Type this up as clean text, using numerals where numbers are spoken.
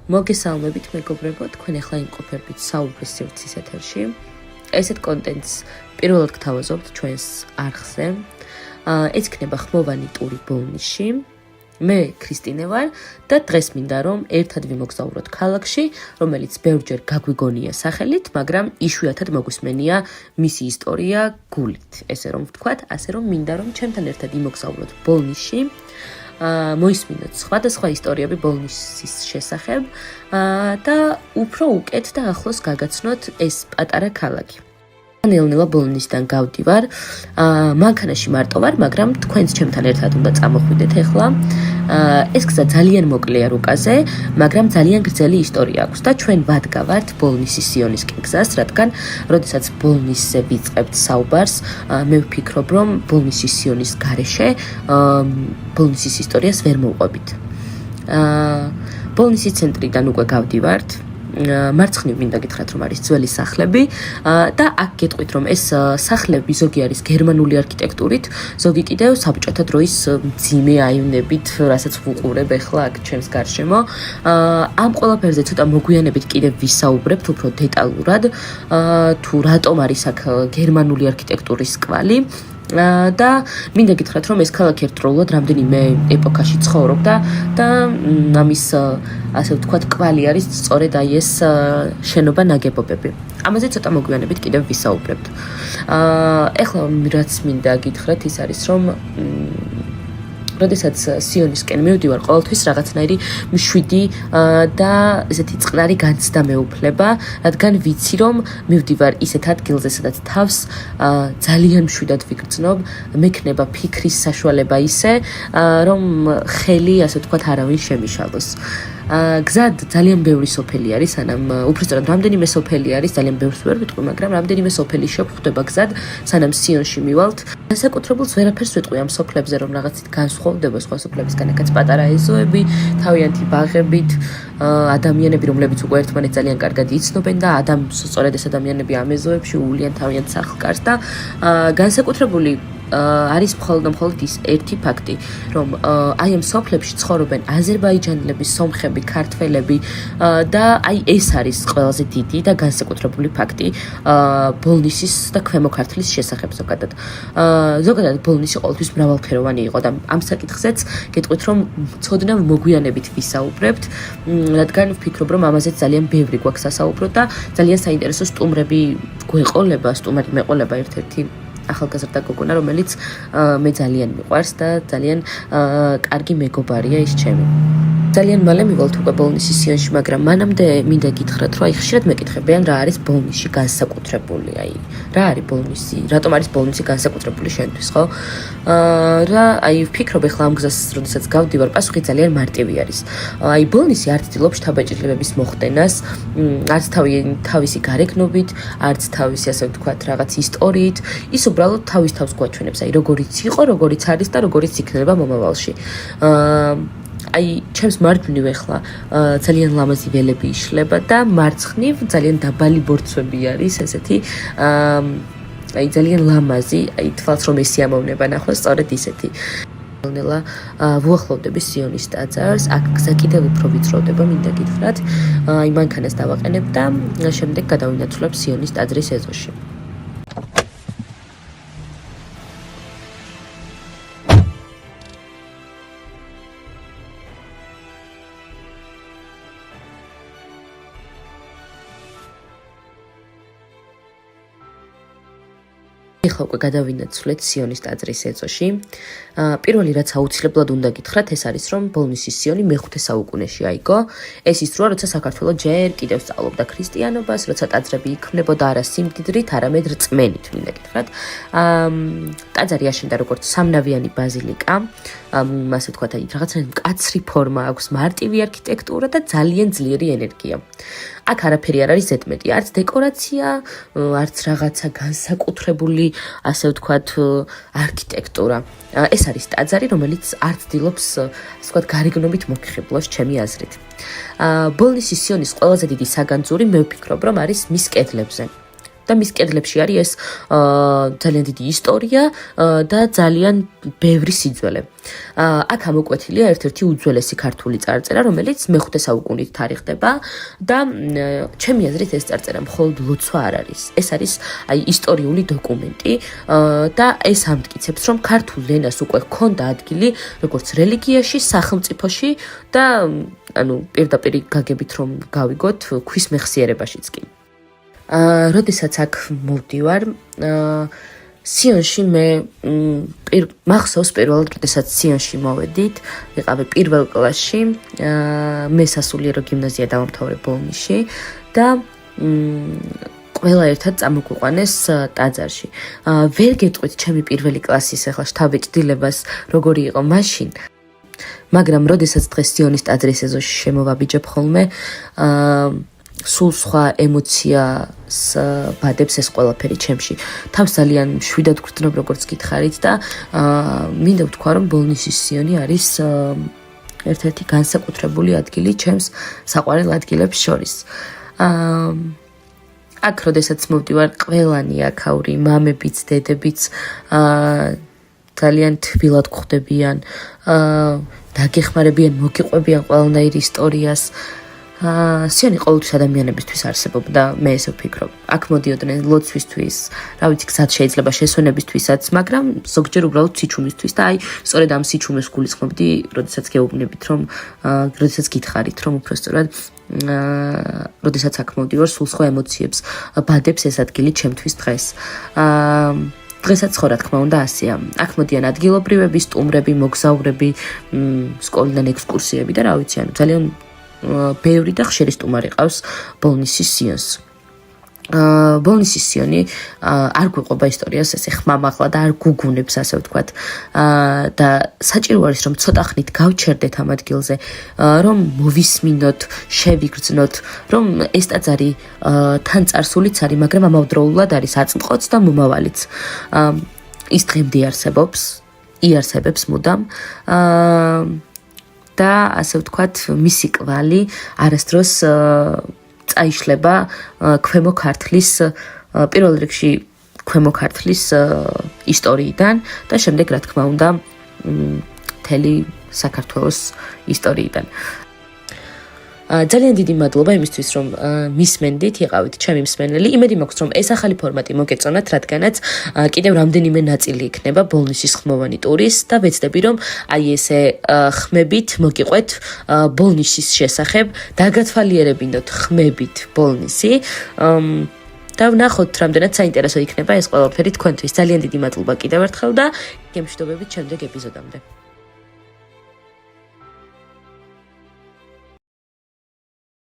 მოგესალმებით მეგობრებო, თქვენ ახლა იმყოფებით საუბრის სივრცის ეთერში. ესეთ კონტენტს პირველად გთავაზობთ ჩვენს არხზე. ეს იქნება ხმოვანი ტური ბოლნიში. მე ქრისტინე ვარ და დღეს მინდა რომ ერთად ვიმოგზავროთ ქალაქში, რომელიც ბევრჯერ გაგვიგონია სახელით, მაგრამ იშვიათად მოგვისმენია მისი ისტორია გულით. ესე რომ ვთქვათ, ასე რომ მინდა რომ ჩემთან ერთად იმოგზავროთ ბოლნიში. მოისმინოთ სხვადასხვა ისტორიები ბოლნისის შესახებ და უფრო უკეთ და ახლოს გაგაცნოთ ეს პატარა ქალაქი. ნელ-ნელა ბოლნისიდან გავდივარ, მანქანაში მარტო ვარ, მაგრამ თქვენც ჩემთან ერთად უნდა წამოხვიდეთ ახლა. ეს გზა ძალიან მოკლეა რუკაზე, მაგრამ ძალიან გრძელი ისტორია აქვს და ჩვენ ვადგავართ ბოლნისის სიონისკენ გზას, რადგან როდესაც ბოლნისზე ვიწყებთ საუბარს, მე ვფიქრობ, რომ ბოლნისის სიონის გარეშე ბოლნისის ისტორიას ვერ მოვყვებით. ბოლნისის ცენტრიდან უკვე გავდივართ. მარცხნივ მინდა გითხრათ რომ არის ძველი სახლები და აქ გეტყვით რომ ეს სახლები ზოგი არის გერმანული არქიტექტურით, ზოგი კიდევ საბჭოთა დროის მძიმე აივნებით, რასაც ვუყურებ ახლა აქ ჩემს გარშემო. ამ ყველაფერზე ცოტა მოგვიანებით კიდევ ვისაუბრებთ უფრო დეტალურად, თუ რატომ არის აქ გერმანული არქიტექტურის კვალი. და მინდა გითხრათ რომ ეს ქალაქი ერთდროულად რამდენიმე ეპოქაში ცხოვრობდა და ამის ასე ვთქვათ კვალი არის სწორედ აი ეს შენობა ნაგებობები. ამაზე ცოტა მოგვიანებით კიდევ ვისაუბრებთ. ეხლა რაც მინდა გითხრათ ის არის რომ როდესაც სიონისკენ მივდივარ, ყოველთვის რაღაცნაირი მშვიდი და ესეთი წყნარი განცდა მეუფლება, რადგან ვიცი რომ მივდივარ ისეთ ადგილზე, სადაც თავს ძალიან მშვიდად ვიგრძნობ, მექნება ფიქრის საშუალება ისე, რომ ხელი, ასე ვთქვათ, არავინ შემიშალოს. გზად ძალიან ბევრი სოფელი არის, სანამ უბრალოდ რამდენიმე სოფელი არის, ძალიან ბევრს ვერ ვიტყვი, მაგრამ რამდენიმე სოფელი შეხვდება გზად, სანამ სიონში მივალთ. განსაკუთრებულს ვერაფერს ვიტყვი ამ სოფლებზე, რომ რაღაცით განსხვავდება სხვა სოფლებისგან, აქაც პატარა ეზოები, თავიანთი ბაღებით, ადამიანები, რომლებიც უკვე ერთმანეთს ძალიან კარგად იცნობენ და სწორედ ეს ადამიანები ამ ეზოებში უვლიან თავიანთ სახლკარს და განსაკუთრებული არის მხოლოდ ის ერთი ფაქტი, რომ აი ამ სოფლებში ცხოვრობენ აზერბაიჯანელები, სომხები, ქართველები და აი ეს არის ყველაზე დიდი და განსაკუთრებული ფაქტი ბოლნისის და ქვემო ქართლის შესახებ ზოგადად. ზოგადად ბოლნისი ყოველთვის მრავალფეროვანი იყო და ამ საკითხზეც გეტყვით რომ ცოდნავ მოგვიანებით ვისაუბრებთ, რადგან ვფიქრობ რომ ამაზეც ძალიან ბევრი გვაქვს სასაუბროთ და ძალიან საინტერესო სტუმრები მეყოლება ერთ-ერთი ახალგაზრდა გოგონა, რომელიც მე ძალიან მიყვარს და ძალიან კარგი მეგობარია ის ჩემი. ძალიან მალე მივალთ უკვე ბოლნისის სიონში, მაგრამ მანამდე მინდა გითხრათ, რომ აი ხშირად მეკითხებიან რა არის ბოლნისში განსაკუთრებული, აი რა არის ბოლნისი, რატომ არის ბოლნისი განსაკუთრებული შენთვის, ხო? და აი ვფიქრობ ახლა ამ გზას, როდესაც გავდივარ, პასუხი ძალიან მარტივი არის. აი ბოლნისი არ ცდილობს შთაბეჭდილებების მოხდენას, არც თავისი გარეგნობით, არც თავისი ასე ვთქვათ რაღაც ისტორიით, ის უბრალოდ თავის თავს გვაჩვენებს, აი როგორიც იყო, როგორიც არის და როგორიც იქნება მომავალში. აი ჩემს მარჯვნივ ახლა ძალიან ლამაზი ველები იშლება და მარცხნივ ძალიან დაბალი ბორცვები არის ესეთი აი ძალიან ლამაზი, აი თვალს რომ ესიამოვნება ნახოს სწორედ ისეთი. ნელ-ნელა ვუახლოვდები სიონის ტაძარს, აქ გზა კიდევ უფრო ვიწროვდება, მინდა გითხრათ. აი მანქანას დავაყენებ და შემდეგ გადავინაცვლებ სიონის ტაძრის ეზოში. ეხლა უკვე გადავინაცვლეთ სიონის ტაძრის ეზოში. პირველი რაც აუცილებლად უნდა გითხრათ, ეს არის რომ ბოლნისის სიონი მე-5 საუკუნეში აიგო. ეს ის დროა, როცა საქართველო ჯერ კიდევ სწავლობდა ქრისტიანობას, როცა ტაძრები იქმნებოდა არა სიმდიდრით, არამედ რწმენით, მინდა გითხრათ. ტაძარი აშენდა როგორც სამნავიანი ბაზილიკა, ასე ვთქვათ, აი რაღაცა მკაცრი ფორმა აქვს, მარტივი არქიტექტურა და ძალიან ძლიერი ენერგია. აქ არაფერი არ არის ზედმეტი, არც დეკორაცია, არც რაღაცა განსაკუთრებული, ასე ვთქვათ, არქიტექტურა. ეს არის ტაძარი, რომელიც არ ცდილობს, ასე ვთქვათ, გარეგნობით მოგხიბლოს, ჩემი აზრით. ბოლნისის სიონის ყველაზე დიდი საგანძური მე ვფიქრობ, რომ არის მის კედლებზე. და მის კედლებში არის ეს ძალიან დიდი ისტორია და ძალიან ბევრი სიძველე. აქ ამოკვეთილია ერთ-ერთი უძველესი ქართული წარწერა, რომელიც მე-5 საუკუნით თარიღდება და ჩემი აზრით ეს წარწერა მხოლოდ ლოცვა არ არის. ეს არის აი ისტორიული დოკუმენტი და ეს ამტკიცებს, რომ ქართულ ენას უკვე ჰქონდა ადგილი როგორც რელიგიაში, სახელმწიფოში და ანუ პირდაპირ გაგებით რომ გავიგოთ ქვის მეხსიერებაშიც კი. როდესაც აქ მოვდივარ, სიონში მე მახსოვს პირველად, როდესაც სიონში მოვედით, ვიყავი პირველ კლასში, მე სასულიერო გიმნაზია დავამთავრე ბოლნისში და ყველა ერთად წამოგვიყვანეს ტაძარში. ვერ გეტყვით ჩემი პირველი კლასის ახლა შთაბეჭდილებას როგორი იყო მაშინ, მაგრამ როდესაც დღეს სიონის ტაძრის ეზოში შემოვაბიჯებ ხოლმე, სულ სხვა ემოციას ბადებს ეს ყველაფერი ჩემში. თავს ძალიან მშვიდად გვგრძნობ, როგორც გითხარით და მინდა ვთქვა, რომ ბოლნისის სიონი არის ერთ-ერთი განსაკუთრებული ადგილი ჩემს საყვარელ ადგილებს შორის. აქ როდესაც მოვდივარ, ყველანი აქაური მამებიც, დედებიც ძალიან თბილად გვხვდებიან, დაგეხმარებიან, მოგიყვებიან ყველანაირ ისტორიას. სიონი ყოველთვის ადამიანებისთვის არსებობდა, მე ესე ვფიქრობ. აქ მოდიოდნენ ლოცვისთვის, რა ვიცი, გზად შეიძლება შესვენებისთვისაც, მაგრამ ზოგჯერ უბრალოდ სიჩუმისთვის და აი, სწორედ ამ სიჩუმეს გულისხმობდი, როდესაც გეუბნებით, რომ როდესაც გითხარით, რომ უბრალოდ როდესაც აქ მოვდივარ, სულ სხვა ემოციებს ბადებს ეს ადგილი ჩემთვის დღეს. დღესაც ხო რა თქმა უნდა ასეა. აქ მოდიან ადგილობრივები, სტუმრები, მოგზაურები, სკოლიდან ექსკურსიები და რა ვიცი, ანუ ძალიან ბევრი და ხშირი სტუმარი ყავს ბოლნისის სიონს. ბოლნისის სიონი არ გვიყვება ისტორიას ესე ხმამაღლა და არ გუგუნებს, ასე ვთქვათ. და საჭირო არის რომ ცოტა ხნით გავჩერდეთ ამ ადგილზე, რომ მოვისმინოთ, შევიგრძნოთ, რომ ეს ტაძარი თან წარსულიც არის, მაგრამ ამავდროულად არის აწმყოც და მომავალიც. ის დღემდე იარსებებს მუდამ. და ასე ვთქვათ, მისი კვალი არასდროს წაიშლება ქვემო ქართლის, პირველ რიგში ქვემო ქართლის ისტორიიდან და შემდეგ რა თქმა უნდა მთელი საქართველოს ისტორიიდან. ძალიან დიდი მადლობა იმისთვის, რომ მისმენდით, იყავით ჩემი მსმენელი. იმედი მაქვს, რომ ეს ახალი ფორმატი მოგეწონათ, რადგანაც კიდევ რამდენიმე ნაწილი იქნება ბოლნისის ხმოვანი ტურის და ვეცდები, რომ აი ესე ხმებით მოგიყვეთ ბოლნისის შესახებ, დაგათვალიერებინოთ ხმებით ბოლნისი. და ვნახოთ, რამდენად საინტერესო იქნება ეს ყველაფერი თქვენთვის. ძალიან დიდი მადლობა კიდევ ერთხელ და გემშვიდობებით შემდეგ ეპიზოდამდე.